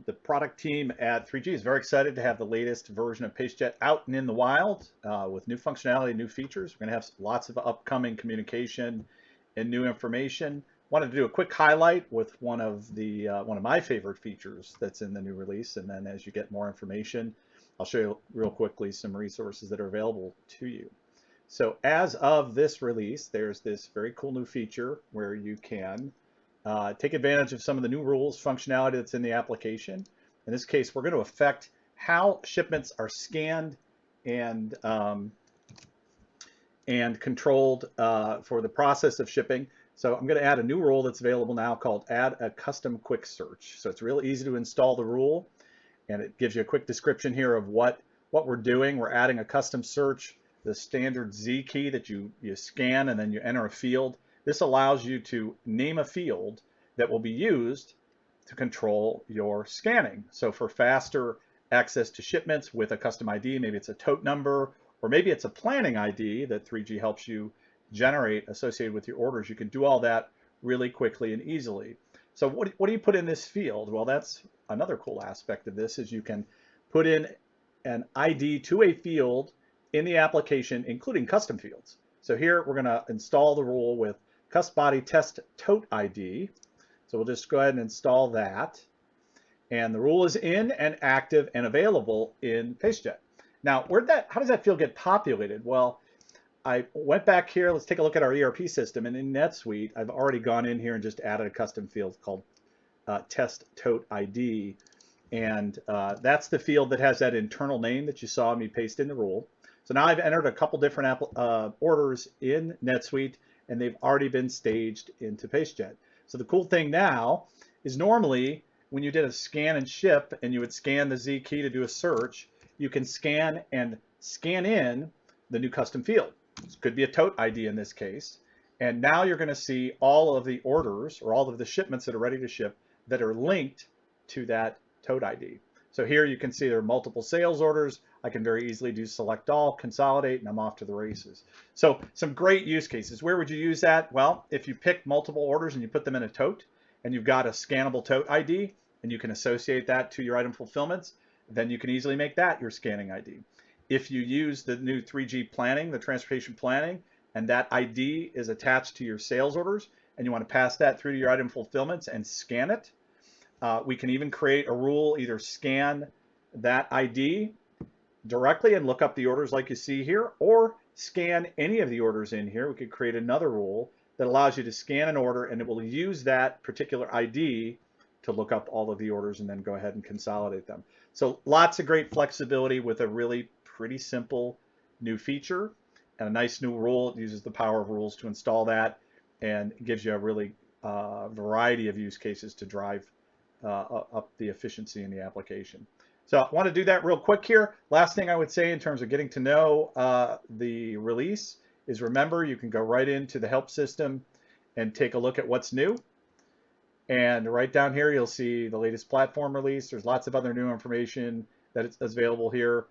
The product team at 3G is very excited to have the latest version of Pacejet out and in the wild with new functionality, new features. We're going to have lots of upcoming communication and new information. Wanted to do a quick highlight with one of my favorite features that's in the new release, and then as you get more information, I'll show you real quickly some resources that are available to you. So as of this release, there's this very cool new feature where you can take advantage of some of the new rules, functionality that's in the application. In this case, we're going to affect how shipments are scanned and controlled for the process of shipping. So I'm going to add a new rule that's available now called Add a Custom Quick Search. So it's real easy to install the rule, and it gives you a quick description here of what we're doing. We're adding a custom search, the standard Z key that you scan and then you enter a field. This allows you to name a field that will be used to control your scanning. So for faster access to shipments with a custom ID, maybe it's a tote number, or maybe it's a planning ID that 3G helps you generate associated with your orders. You can do all that really quickly and easily. So what do you put in this field? Well, that's another cool aspect of this is you can put in an ID to a field in the application, including custom fields. So here we're going to install the rule with custom body test tote ID. So we'll just go ahead and install that. And the rule is in and active and available in Pacejet. Now, how does that field get populated? Well, I went back here. Let's take a look at our ERP system. And in NetSuite, I've already gone in here and just added a custom field called test tote ID. And that's the field that has that internal name that you saw me paste in the rule. So now I've entered a couple different orders in NetSuite, and they've already been staged into Pacejet. So the cool thing now is normally when you did a scan and ship and you would scan the Z key to do a search, you can scan and scan in the new custom field. This could be a tote ID in this case. And now you're going to see all of the orders or all of the shipments that are ready to ship that are linked to that tote ID. So here you can see there are multiple sales orders. I can very easily do select all, consolidate, and I'm off to the races. So some great use cases. Where would you use that? Well, if you pick multiple orders and you put them in a tote and you've got a scannable tote ID and you can associate that to your item fulfillments, then you can easily make that your scanning ID. If you use the new 3G planning, the transportation planning, and that ID is attached to your sales orders and you want to pass that through to your item fulfillments and scan it, we can even create a rule, either scan that ID directly and look up the orders like you see here, or scan any of the orders in here. We could create another rule that allows you to scan an order and it will use that particular ID to look up all of the orders and then go ahead and consolidate them. So lots of great flexibility with a really pretty simple new feature and a nice new rule. It uses the power of rules to install that and gives you a really variety of use cases to drive up the efficiency in the application. So I want to do that real quick here. Last thing I would say in terms of getting to know the release is, remember, you can go right into the help system and take a look at what's new. And right down here, you'll see the latest platform release. There's lots of other new information that is available here.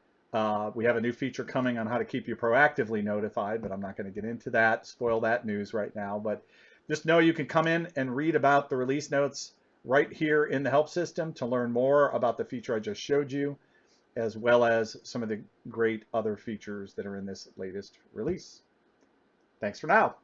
We have a new feature coming on how to keep you proactively notified, but I'm not going to get into that, spoil that news right now. But just know you can come in and read about the release notes right here in the help system to learn more about the feature I just showed you, as well as some of the great other features that are in this latest release. Thanks for now.